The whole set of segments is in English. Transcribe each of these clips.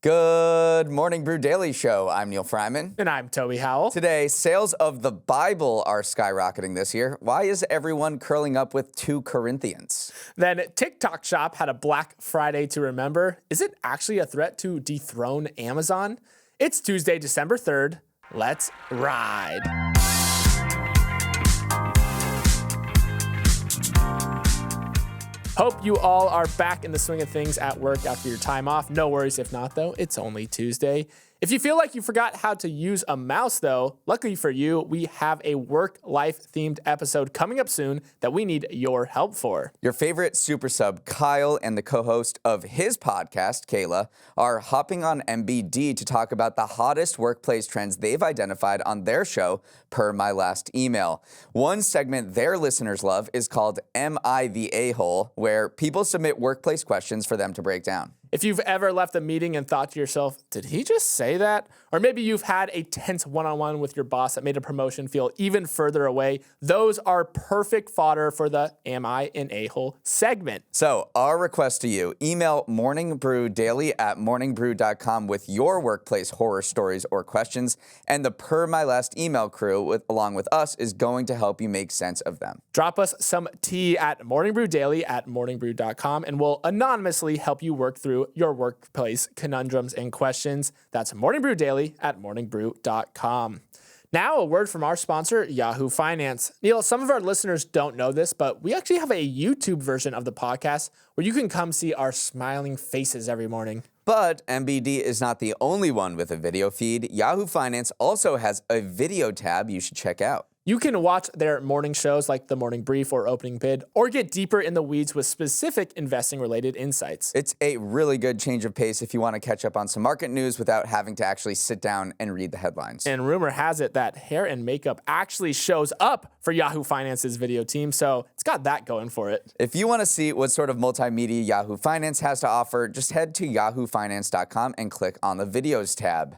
Good morning, Brew Daily Show. I'm Neil Fryman. And I'm Toby Howell. Today, sales of the Bible are skyrocketing this year. Why is everyone curling up with 2 Corinthians? Then TikTok Shop had a Black Friday to remember. Is it actually a threat to dethrone Amazon? It's Tuesday, December 3rd. Let's ride. Hope you all are back in the swing of things at work after your time off. No worries if not, though. It's only Tuesday. If you feel like you forgot how to use a mouse, though, luckily for you, we have a work-life themed episode coming up soon that we need your help for. Your favorite super sub, Kyle, and the co-host of his podcast, Kayla, are hopping on MBD to talk about the hottest workplace trends they've identified on their show, per my last email. One segment their listeners love is called Am I the A-Hole, where people submit workplace questions for them to break down. If you've ever left a meeting and thought to yourself, did he just say that? Or maybe you've had a tense one-on-one with your boss that made a promotion feel even further away, those are perfect fodder for the Am I an A-Hole segment. So our request to you, email morningbrewdaily@morningbrew.com with your workplace horror stories or questions, and the Per My Last Email crew, along with us, is going to help you make sense of them. Drop us some tea at morningbrewdaily@morningbrew.com, and we'll anonymously help you work through your workplace conundrums and questions. That's morningbrewdaily@morningbrew.com. Now, a word from our sponsor, Yahoo Finance. Neil, some of our listeners don't know this, but we actually have a YouTube version of the podcast where you can come see our smiling faces every morning. But MBD is not the only one with a video feed. Yahoo Finance also has a video tab you should check out. You can watch their morning shows like The Morning Brief or Opening Bid, or get deeper in the weeds with specific investing-related insights. It's a really good change of pace if you want to catch up on some market news without having to actually sit down and read the headlines. And rumor has it that hair and makeup actually shows up for Yahoo Finance's video team, so it's got that going for it. If you want to see what sort of multimedia Yahoo Finance has to offer, just head to yahoofinance.com and click on the Videos tab.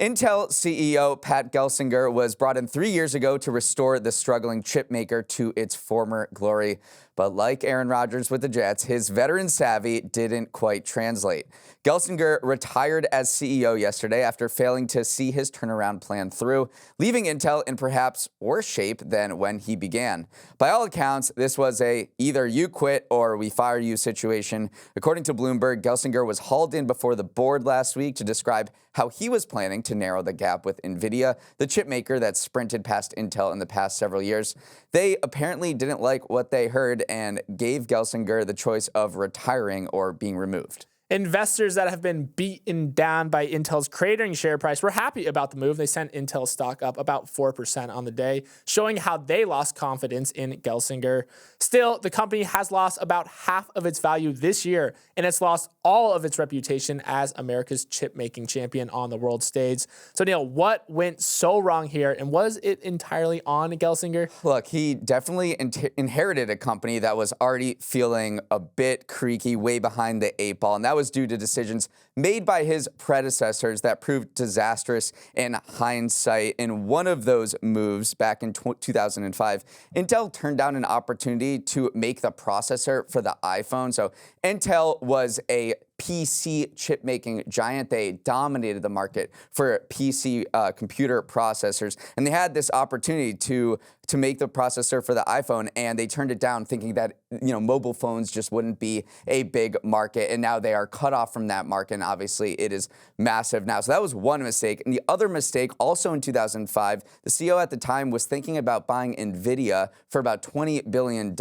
Intel CEO Pat Gelsinger was brought in 3 years ago to restore the struggling chip maker to its former glory. But like Aaron Rodgers with the Jets, his veteran savvy didn't quite translate. Gelsinger retired as CEO yesterday after failing to see his turnaround plan through, leaving Intel in perhaps worse shape than when he began. By all accounts, this was a either you quit or we fire you situation. According to Bloomberg, Gelsinger was hauled in before the board last week to describe how he was planning to narrow the gap with NVIDIA, the chip maker that sprinted past Intel in the past several years. They apparently didn't like what they heard and gave Gelsinger the choice of retiring or being removed. Investors that have been beaten down by Intel's cratering share price were happy about the move. They sent Intel stock up about 4% on the day, showing how they lost confidence in Gelsinger. Still, the company has lost about half of its value this year, and it's lost all of its reputation as America's chip-making champion on the world stage. So, Neil, what went so wrong here, and was it entirely on Gelsinger? Look, he definitely inherited a company that was already feeling a bit creaky, way behind the 8 ball, and that was due to decisions made by his predecessors that proved disastrous in hindsight. In one of those moves back in 2005, Intel turned down an opportunity to make the processor for the iPhone. So Intel was a PC chip-making giant. They dominated the market for PC computer processors, and they had this opportunity to make the processor for the iPhone, and they turned it down thinking that mobile phones just wouldn't be a big market, and now they are cut off from that market, and obviously it is massive now. So that was one mistake. And the other mistake, also in 2005, the CEO at the time was thinking about buying NVIDIA for about $20 billion.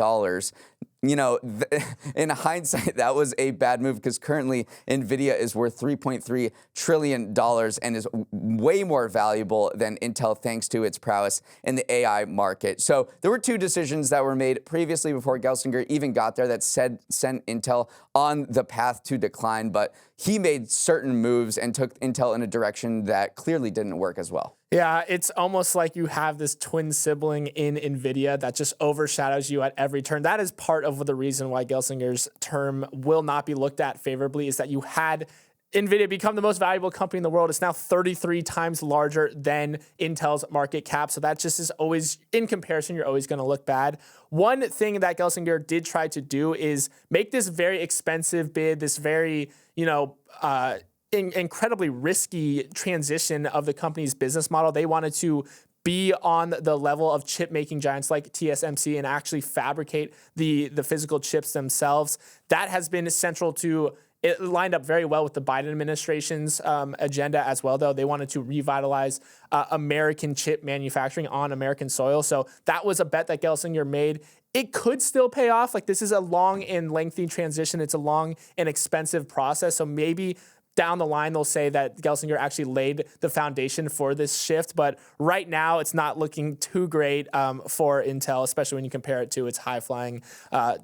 In hindsight, that was a bad move because currently NVIDIA is worth $3.3 trillion and is way more valuable than Intel thanks to its prowess in the AI market. So there were 2 decisions that were made previously before Gelsinger even got there that sent Intel on the path to decline, but he made certain moves and took Intel in a direction that clearly didn't work as well. Yeah, it's almost like you have this twin sibling in NVIDIA that just overshadows you at every turn. That is part of the reason why Gelsinger's term will not be looked at favorably, is that you had NVIDIA become the most valuable company in the world. It's now 33 times larger than Intel's market cap. So that just is always, in comparison, you're always going to look bad. One thing that Gelsinger did try to do is make this very expensive bid, this very, incredibly risky transition of the company's business model. They wanted to be on the level of chip making giants like TSMC and actually fabricate the physical chips themselves. That has been central to it. Lined up very well with the Biden administration's agenda as well, though. They wanted to revitalize American chip manufacturing on American soil. So that was a bet that Gelsinger made. It could still pay off. Like, this is a long and lengthy transition. It's a long and expensive process. So maybe down the line, they'll say that Gelsinger actually laid the foundation for this shift. But right now, it's not looking too great for Intel, especially when you compare it to its high-flying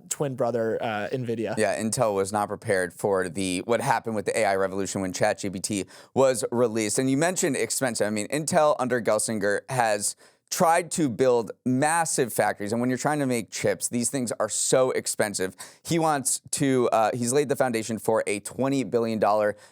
twin brother, NVIDIA. Yeah, Intel was not prepared for what happened with the AI revolution when ChatGPT was released. And you mentioned expensive. I mean, Intel under Gelsinger has tried to build massive factories. And when you're trying to make chips, these things are so expensive. He wants to, he's laid the foundation for a $20 billion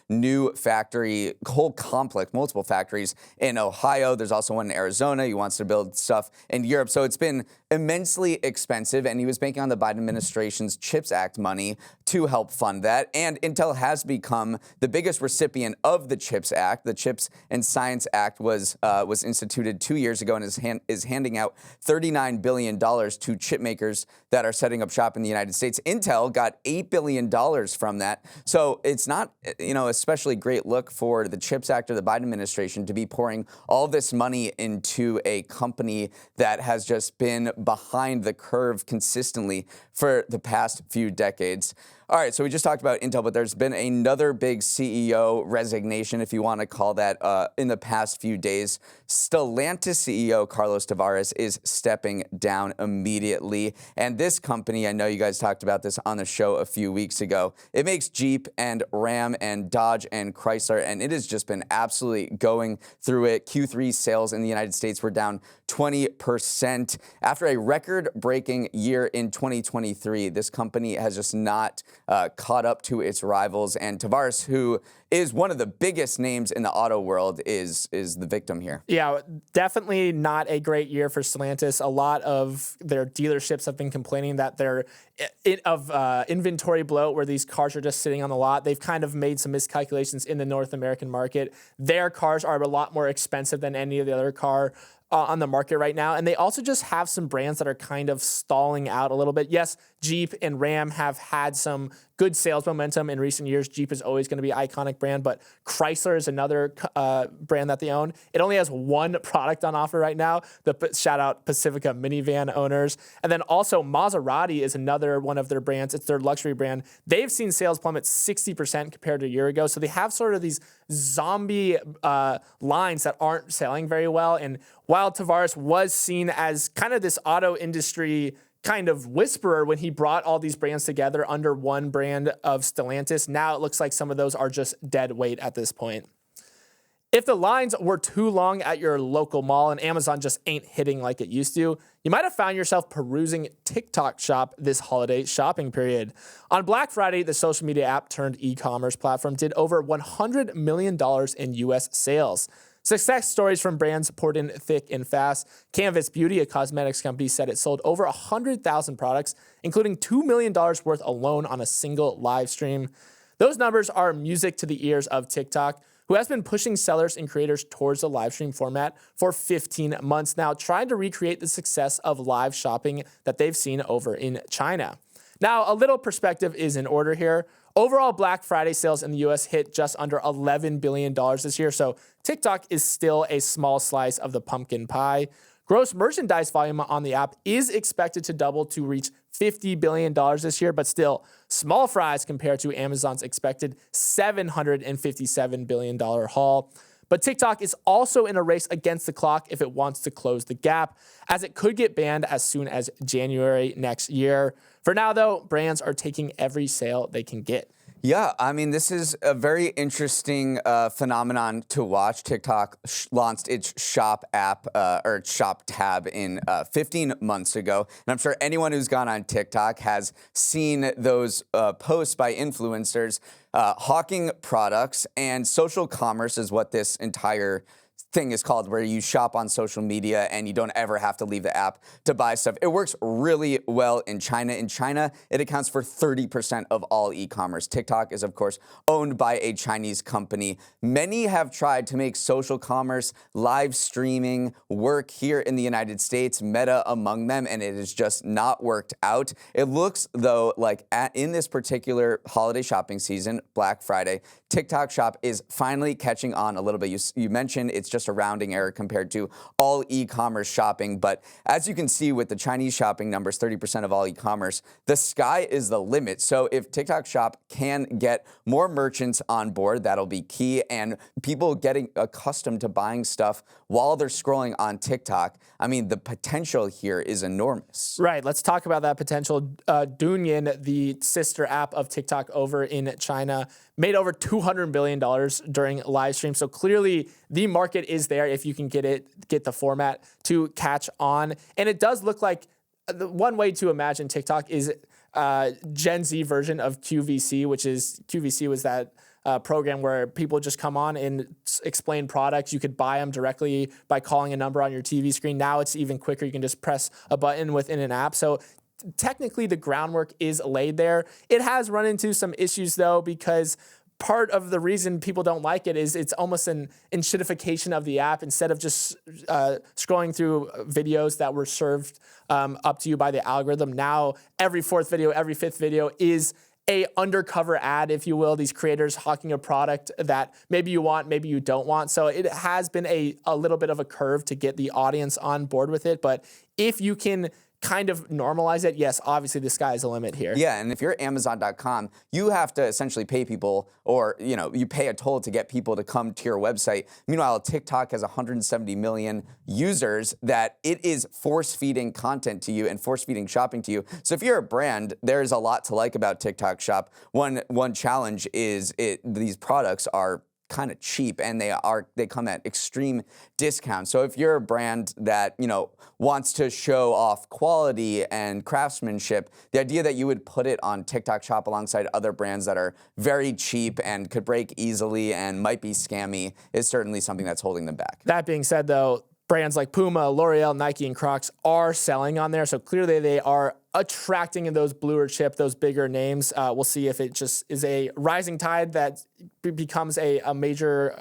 new factory, whole complex, multiple factories in Ohio. There's also one in Arizona. He wants to build stuff in Europe. So it's been immensely expensive. And he was banking on the Biden administration's CHIPS Act money to help fund that. And Intel has become the biggest recipient of the CHIPS Act. The CHIPS and Science Act was instituted 2 years ago and is handing out $39 billion to chip makers that are setting up shop in the United States. Intel got $8 billion from that. So it's not, especially great look for the CHIPS Act or the Biden administration to be pouring all this money into a company that has just been behind the curve consistently for the past few decades. All right, so we just talked about Intel, but there's been another big CEO resignation, if you want to call that, in the past few days. Stellantis CEO Carlos Tavares is stepping down immediately. And this company, I know you guys talked about this on the show a few weeks ago. It makes Jeep and Ram and Dodge and Chrysler, and it has just been absolutely going through it. Q3 sales in the United States were down 20%. After a record-breaking year in 2023, this company has just not caught up to its rivals. And Tavares, who is one of the biggest names in the auto world, is the victim here. Yeah, definitely not a great year for Stellantis. A lot of their dealerships have been complaining that they're inventory bloat, where these cars are just sitting on the lot. They've kind of made some miscalculations in the North American market. Their cars are a lot more expensive than any of the other car on the market right now. And they also just have some brands that are kind of stalling out a little bit. Yes, Jeep and Ram have had some good sales momentum in recent years. Jeep is always going to be an iconic brand, but Chrysler is another brand that they own. It only has one product on offer right now. Shout out Pacifica minivan owners. And then also Maserati is another one of their brands. It's their luxury brand. They've seen sales plummet 60% compared to a year ago. So they have sort of these zombie lines that aren't selling very well. And while Tavares was seen as kind of this auto industry kind of whisperer when he brought all these brands together under one brand of Stellantis, now it looks like some of those are just dead weight at this point. If the lines were too long at your local mall and Amazon just ain't hitting like it used to, you might have found yourself perusing TikTok Shop this holiday shopping period. On Black Friday, the social media app turned e-commerce platform did over $100 million in U.S. sales. Success stories from brands poured in thick and fast. Canvas Beauty, a cosmetics company, said it sold over 100,000 products, including $2 million worth alone on a single live stream. Those numbers are music to the ears of TikTok, who has been pushing sellers and creators towards the live stream format for 15 months now, trying to recreate the success of live shopping that they've seen over in China. Now, a little perspective is in order here. Overall, Black Friday sales in the U.S. hit just under $11 billion this year, so TikTok is still a small slice of the pumpkin pie. Gross merchandise volume on the app is expected to double to reach $50 billion this year, but still small fries compared to Amazon's expected $757 billion haul. But TikTok is also in a race against the clock if it wants to close the gap, as it could get banned as soon as January next year. For now, though, brands are taking every sale they can get. Yeah, I mean, this is a very interesting phenomenon to watch. TikTok launched its Shop app or Shop tab in 15 months ago. And I'm sure anyone who's gone on TikTok has seen those posts by influencers hawking products, and social commerce is what this entire thing is called, where you shop on social media and you don't ever have to leave the app to buy stuff. It works really well in China. In China, it accounts for 30% of all e-commerce. TikTok is, of course, owned by a Chinese company. Many have tried to make social commerce, live streaming work here in the United States, Meta among them, and it has just not worked out. It looks, though, like in this particular holiday shopping season, Black Friday, TikTok Shop is finally catching on a little bit. You mentioned it's just a rounding error compared to all e-commerce shopping, but as you can see with the Chinese shopping numbers, 30% of all e-commerce, the sky is the limit. So if TikTok Shop can get more merchants on board, that'll be key, and people getting accustomed to buying stuff while they're scrolling on TikTok. I mean, the potential here is enormous. Right. Let's talk about that potential. Douyin, the sister app of TikTok over in China, made over $200 billion during live stream. So clearly the market is there if you can get the format to catch on. And it does look like the one way to imagine TikTok is Gen Z version of QVC, QVC was that program where people just come on and explain products. You could buy them directly by calling a number on your TV screen. Now it's even quicker. You can just press a button within an app. So technically the groundwork is laid there. It has run into some issues though, because part of the reason people don't like it is it's almost an enshittification of the app. Instead of just scrolling through videos that were served up to you by the algorithm, now every fourth video, every fifth video is a undercover ad, if you will, these creators hawking a product that maybe you want, maybe you don't want. So it has been a little bit of a curve to get the audience on board with it. But if you can kind of normalize it, yes, obviously the sky is the limit here. Yeah, and if you're Amazon.com, you have to essentially pay people, or you pay a toll to get people to come to your website. Meanwhile, TikTok has 170 million users that it is force-feeding content to you and force-feeding shopping to you. So if you're a brand, there's a lot to like about TikTok Shop. One challenge is these products are kind of cheap, and they come at extreme discounts. So if you're a brand that wants to show off quality and craftsmanship, the idea that you would put it on TikTok Shop alongside other brands that are very cheap and could break easily and might be scammy is certainly something that's holding them back. That being said, though, brands like Puma, L'Oreal, Nike, and Crocs are selling on there. So clearly they are attracting in those bluer chip, those bigger names. We'll see if it just is a rising tide that becomes a major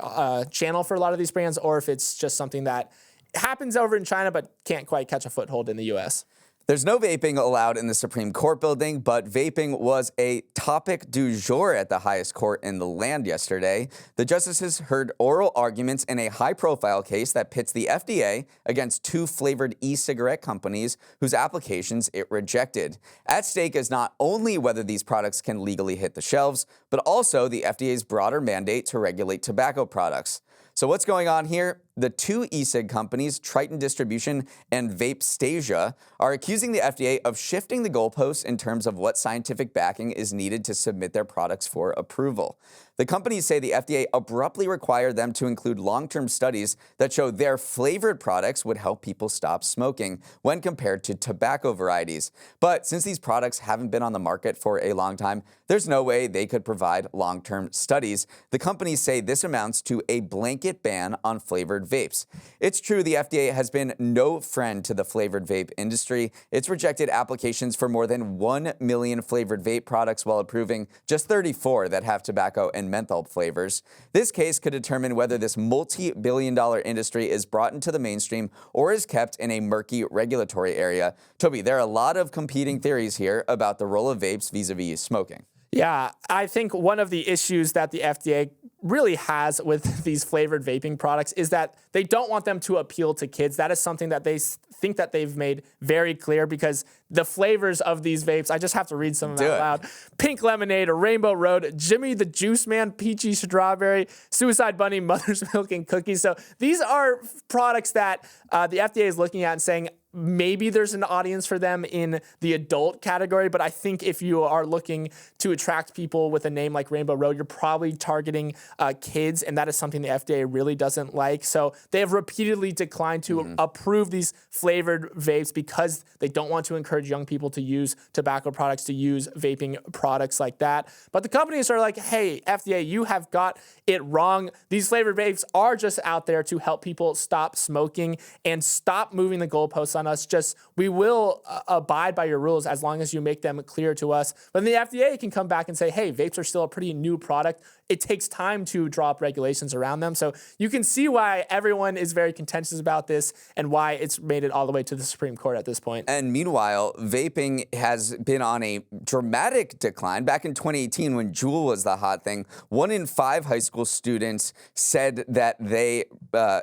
channel for a lot of these brands, or if it's just something that happens over in China but can't quite catch a foothold in the US. There's no vaping allowed in the Supreme Court building, but vaping was a topic du jour at the highest court in the land yesterday. The justices heard oral arguments in a high-profile case that pits the FDA against two flavored e-cigarette companies whose applications it rejected. At stake is not only whether these products can legally hit the shelves, but also the FDA's broader mandate to regulate tobacco products. So what's going on here? The two e-cig companies, Triton Distribution and Vapestasia, are accusing the FDA of shifting the goalposts in terms of what scientific backing is needed to submit their products for approval. The companies say the FDA abruptly required them to include long-term studies that show their flavored products would help people stop smoking when compared to tobacco varieties. But since these products haven't been on the market for a long time, there's no way they could provide long-term studies. The companies say this amounts to a blanket ban on flavored vapes. It's true the FDA has been no friend to the flavored vape industry. It's rejected applications for more than 1 million flavored vape products while approving just 34 that have tobacco and menthol flavors. This case could determine whether this multi-billion-dollar industry is brought into the mainstream or is kept in a murky regulatory area. Toby, there are a lot of competing theories here about the role of vapes vis-a-vis smoking. Yeah, I think one of the issues that the FDA really has with these flavored vaping products is that they don't want them to appeal to kids. That is something that they think that they've made very clear, because the flavors of these vapes, I just have to read some of them out loud. Pink Lemonade, Rainbow Road, Jimmy the Juice Man, Peachy Strawberry, Suicide Bunny, Mother's Milk, and Cookies. So these are products that the FDA is looking at and saying, maybe there's an audience for them in the adult category, but I think if you are looking to attract people with a name like Rainbow Road, you're probably targeting kids, and that is something the FDA really doesn't like. So they have repeatedly declined to approve these flavored vapes because they don't want to encourage young people to use tobacco products, to use vaping products like that. But the companies are like, hey, FDA, you have got it wrong. These flavored vapes are just out there to help people stop smoking and stop moving the goalposts on us. Just, we will abide by your rules as long as you make them clear to us. But then the FDA can come back and say, hey, vapes are still a pretty new product. It takes time to draw up regulations around them. So you can see why everyone is very contentious about this and why it's made it all the way to the Supreme Court at this point. And meanwhile, vaping has been on a dramatic decline. Back in 2018, when Juul was the hot thing, 1 in 5 high school students said that they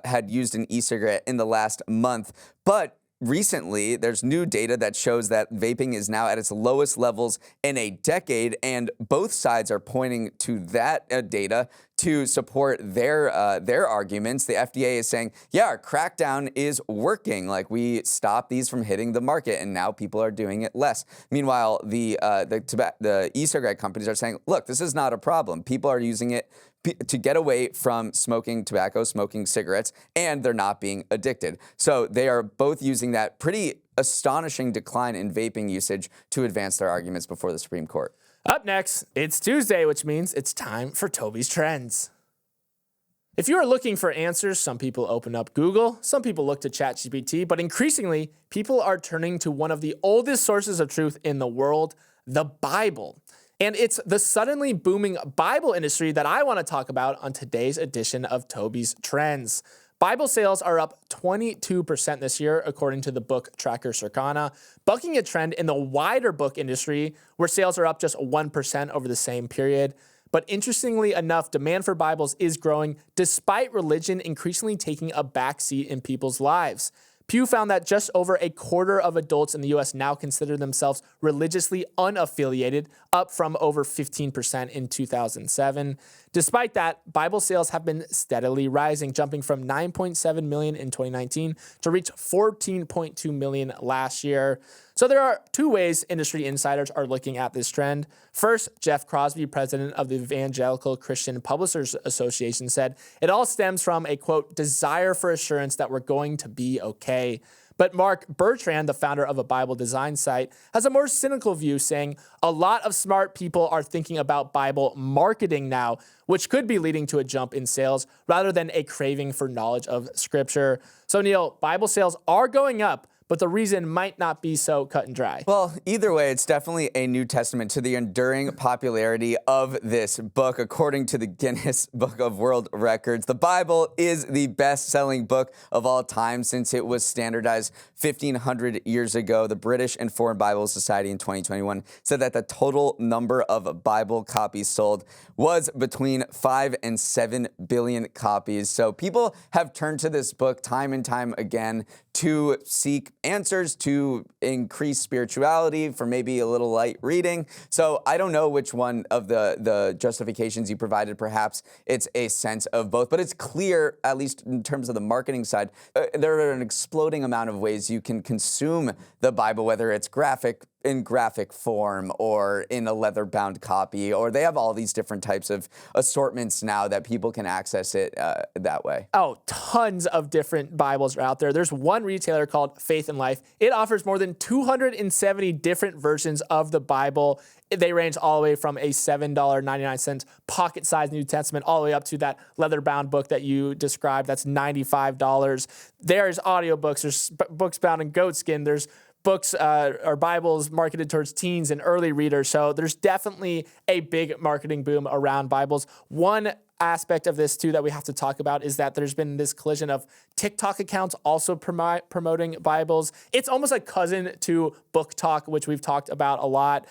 had used an e-cigarette in the last month. But recently, there's new data that shows that vaping is now at its lowest levels in a decade, and both sides are pointing to that data to support their arguments. The FDA is saying, yeah, our crackdown is working. Like, we stopped these from hitting the market, and now people are doing it less. Meanwhile, the e-cigarette companies are saying, look, this is not a problem. People are using it to get away from smoking tobacco, smoking cigarettes, and they're not being addicted. So they are both using that pretty astonishing decline in vaping usage to advance their arguments before the Supreme Court. Up next, it's Tuesday, which means it's time for Toby's Trends. If you are looking for answers, some people open up Google, some people look to ChatGPT, but increasingly, people are turning to one of the oldest sources of truth in the world, the Bible. And it's the suddenly booming Bible industry that I want to talk about on today's edition of Toby's Trends. Bible sales are up 22% this year, according to the book tracker Circana, bucking a trend in the wider book industry where sales are up just 1% over the same period. But interestingly enough, demand for Bibles is growing despite religion increasingly taking a backseat in people's lives. Pew found that just over a quarter of adults in the U.S. now consider themselves religiously unaffiliated, up from over 15% in 2007. Despite that, Bible sales have been steadily rising, jumping from 9.7 million in 2019 to reach 14.2 million last year. So there are two ways industry insiders are looking at this trend. First, Jeff Crosby, president of the Evangelical Christian Publishers Association, said, it all stems from a, quote, desire for assurance that we're going to be okay. But Mark Bertrand, the founder of a Bible design site, has a more cynical view, saying a lot of smart people are thinking about Bible marketing now, which could be leading to a jump in sales rather than a craving for knowledge of Scripture. So, Neil, Bible sales are going up, but the reason might not be so cut and dry. Well, either way, it's definitely a new testament to the enduring popularity of this book. According to the Guinness Book of World Records, the Bible is the best-selling book of all time since it was standardized 1,500 years ago. The British and Foreign Bible Society in 2021 said that the total number of Bible copies sold was between 5 and 7 billion copies. So people have turned to this book time and time again to seek answers, to increase spirituality, for maybe a little light reading. So I don't know which one of the justifications you provided. Perhaps it's a sense of both, but it's clear, at least in terms of the marketing side, there are an exploding amount of ways you can consume the Bible, whether it's in graphic form or in a leather-bound copy, or they have all these different types of assortments now that people can access it that way. Oh, tons of different Bibles are out there. There's one retailer called Faith and Life. It offers more than 270 different versions of the Bible. They range all the way from a $7.99 pocket-sized New Testament all the way up to that leather-bound book that you described. That's $95. There's audiobooks. There's books bound in goatskin. There's books or Bibles marketed towards teens and early readers. So there's definitely a big marketing boom around Bibles. One aspect of this too that we have to talk about is that there's been this collision of TikTok accounts also promoting Bibles. It's almost a cousin to Book Talk, which we've talked about a lot,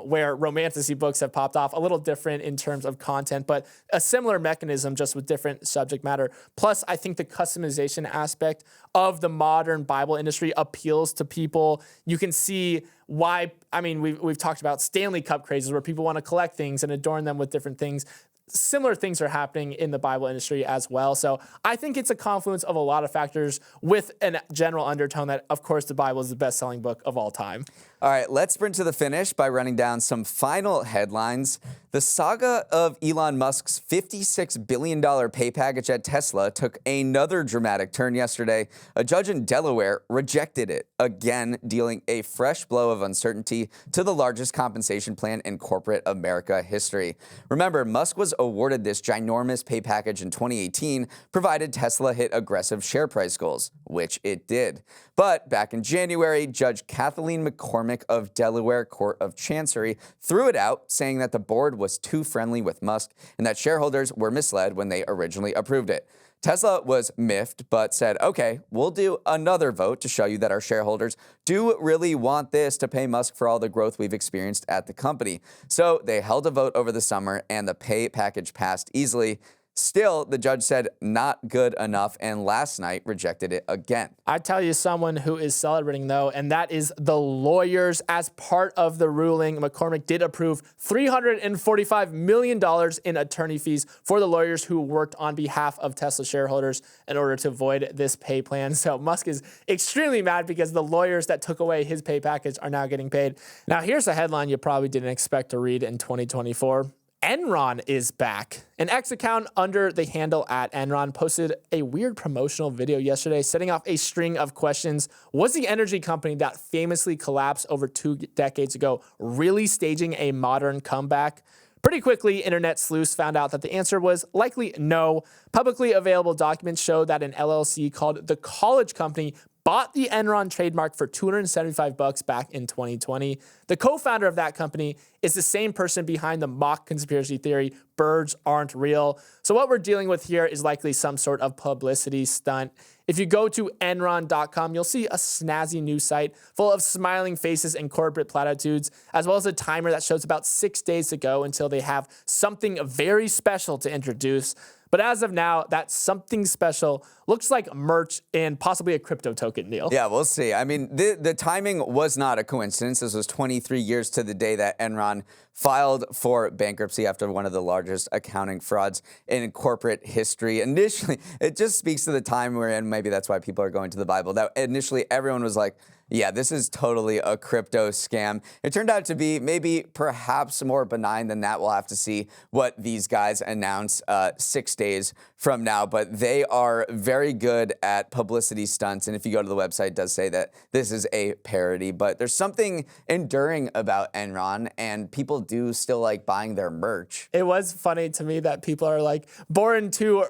where romantasy books have popped off, a little different in terms of content, but a similar mechanism just with different subject matter. Plus, I think the customization aspect of the modern Bible industry appeals to people. You can see why, I mean, we've talked about Stanley Cup crazes where people want to collect things and adorn them with different things. Similar things are happening in the Bible industry as well. So I think it's a confluence of a lot of factors with a general undertone that, of course, the Bible is the best-selling book of all time. All right, let's sprint to the finish by running down some final headlines. The saga of Elon Musk's $56 billion pay package at Tesla took another dramatic turn yesterday. A judge in Delaware rejected it, again dealing a fresh blow of uncertainty to the largest compensation plan in corporate America history. Remember, Musk was awarded this ginormous pay package in 2018, provided Tesla hit aggressive share price goals, which it did. But back in January, Judge Kathleen McCormick of Delaware Court of Chancery threw it out, saying that the board was too friendly with Musk and that shareholders were misled when they originally approved it. Tesla was miffed, but said, okay, we'll do another vote to show you that our shareholders do really want this to pay Musk for all the growth we've experienced at the company. So they held a vote over the summer and the pay package passed easily. Still, the judge said not good enough and last night rejected it again. I tell you someone who is celebrating, though, and that is the lawyers. As part of the ruling, McCormick did approve $345 million in attorney fees for the lawyers who worked on behalf of Tesla shareholders in order to avoid this pay plan. So Musk is extremely mad because the lawyers that took away his pay package are now getting paid. Now, here's a headline you probably didn't expect to read in 2024. Enron is back. An X account under the handle at Enron posted a weird promotional video yesterday, setting off a string of questions. Was the energy company that famously collapsed over 2 decades ago really staging a modern comeback? Pretty quickly, internet sleuths found out that the answer was likely no. Publicly available documents show that an LLC called The College Company bought the Enron trademark for $275 back in 2020. The co-founder of that company is the same person behind the mock conspiracy theory, birds aren't real. So what we're dealing with here is likely some sort of publicity stunt. If you go to Enron.com, you'll see a snazzy news site full of smiling faces and corporate platitudes, as well as a timer that shows about 6 days to go until they have something very special to introduce. But as of now, that something special looks like merch and possibly a crypto token, Neil. Yeah, we'll see. I mean, the timing was not a coincidence. This was 23 years to the day that Enron filed for bankruptcy after one of the largest accounting frauds in corporate history. Initially, it just speaks to the time we're in. Maybe that's why people are going to the Bible. That initially everyone was like, yeah, this is totally a crypto scam. It turned out to be maybe perhaps more benign than that. We'll have to see what these guys announce 6 days from now. But they are very good at publicity stunts. And if you go to the website, it does say that this is a parody. But there's something enduring about Enron, and people do still like buying their merch. It was funny to me that people are like born too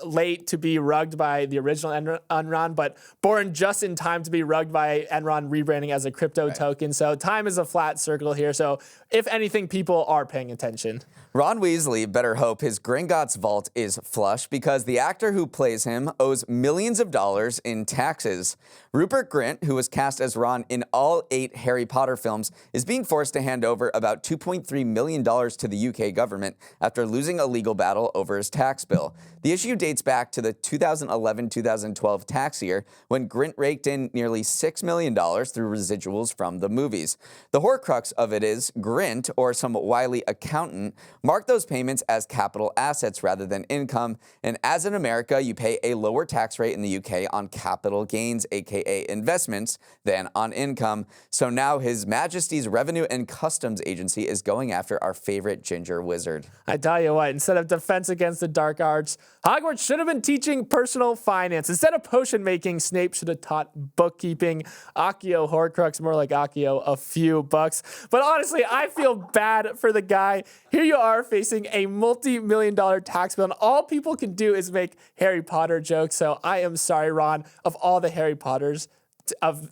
late to be rugged by the original Enron, but born just in time to be rugged by Enron rebranding as a crypto token. So time is a flat circle here. So if anything, people are paying attention. Ron Weasley better hope his Gringotts vault is flush because the actor who plays him owes millions of dollars in taxes. Rupert Grint, who was cast as Ron in all 8 Harry Potter films, is being forced to hand over about $2.3 million to the UK government after losing a legal battle over his tax bill. The issue dates back to the 2011-2012 tax year when Grint raked in nearly $6 million through residuals from the movies. The horcrux of it is Grint, or some wily accountant, marked those payments as capital assets rather than income, and as in America, you pay a lower tax rate in the UK on capital gains, aka investments, than on income. So now His Majesty's Revenue and Customs Agency is going after our favorite ginger wizard. I tell you what, instead of Defense Against the Dark Arts, Hogwarts should have been teaching personal finance. Instead of potion making, Snape should have taught bookkeeping. Accio Horcrux, more like Accio, a few bucks. But honestly, I feel bad for the guy. Here you are facing a multi-million-dollar tax bill, and all people can do is make Harry Potter jokes. So I am sorry, Ron, of all the Harry Potters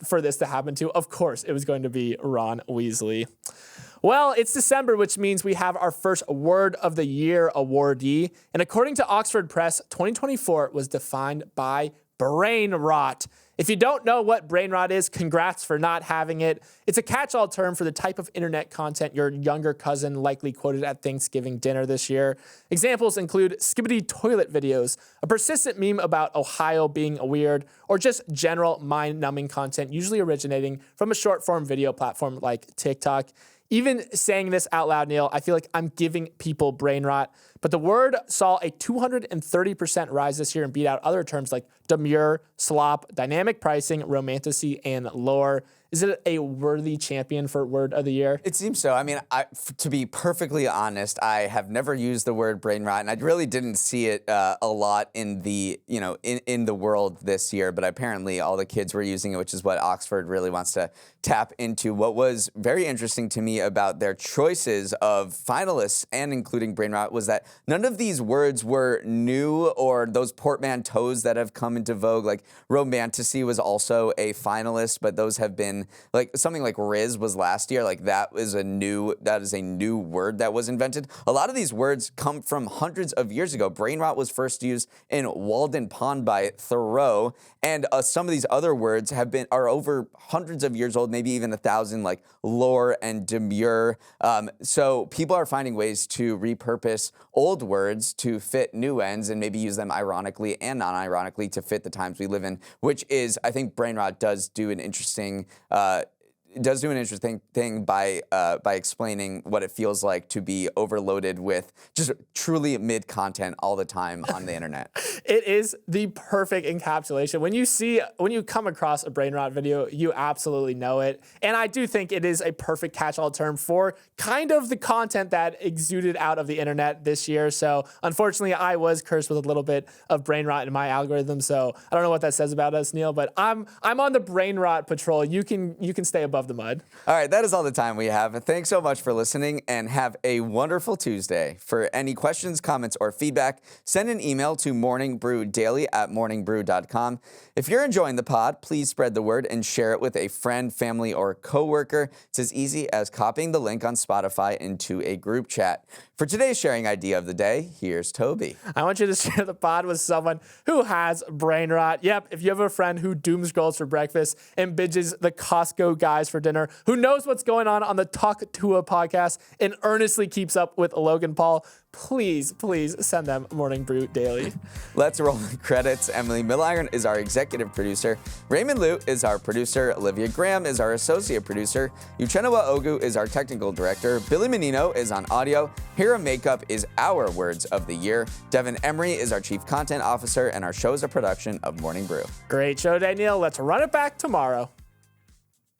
for this to happen to. Of course, it was going to be Ron Weasley. Well, it's December, which means we have our first Word of the Year awardee. And according to Oxford Press, 2024 was defined by brain rot. If you don't know what brain rot is, congrats for not having it. It's a catch-all term for the type of internet content your younger cousin likely quoted at Thanksgiving dinner this year. Examples include skibbity toilet videos, a persistent meme about Ohio being weird, or just general mind-numbing content usually originating from a short-form video platform like TikTok. Even saying this out loud, Neil, I feel like I'm giving people brain rot. But the word saw a 230% rise this year and beat out other terms like demure, slop, dynamic pricing, romanticy, and lore. Is it a worthy champion for word of the year? It seems so. I mean, to be perfectly honest, I have never used the word brain rot, and I really didn't see it a lot in the in the world this year. But apparently, all the kids were using it, which is what Oxford really wants to tap into. What was very interesting to me about their choices of finalists and including brain rot was that none of these words were new or those portmanteaus that have come into vogue. Like romanticy was also a finalist, but those have been like something like Riz was last year. Like that is a new word that was invented. A lot of these words come from hundreds of years ago. Brain rot was first used in Walden Pond by Thoreau, and some of these other words are over hundreds of years old, maybe even 1,000, like lore and demure. So people are finding ways to repurpose old words to fit new ends and maybe use them ironically and non-ironically to fit the times we live in, which is, I think brain rot does do an interesting thing by explaining what it feels like to be overloaded with just truly mid content all the time on the internet. It is the perfect encapsulation. When you come across a brain rot video, you absolutely know it. And I do think it is a perfect catch-all term for kind of the content that exuded out of the internet this year. So unfortunately, I was cursed with a little bit of brain rot in my algorithm. So I don't know what that says about us, Neil, but I'm on the brain rot patrol. You can stay above the mud. All right, that is all the time we have. Thanks so much for listening and have a wonderful Tuesday. For any questions, comments, or feedback, send an email to morningbrewdaily@morningbrew.com. If you're enjoying the pod, please spread the word and share it with a friend, family, or coworker. It's as easy as copying the link on Spotify into a group chat. For today's sharing idea of the day, here's Toby. I want you to share the pod with someone who has brain rot. Yep, if you have a friend who doom scrolls for breakfast and binges the Costco guys for dinner, who knows what's going on the Talk to a podcast and earnestly keeps up with Logan Paul, please send them Morning Brew Daily. Let's roll the credits. Emily Milliron is our executive producer. Raymond Liu is our producer. Olivia Graham is our associate producer. Uchenna Ogu is our technical director. Billy Menino is on audio. Hira Makeup is our words of the year. Devin Emery is our chief content officer, and our show is a production of Morning Brew. Great show today, Neil. Let's run it back tomorrow.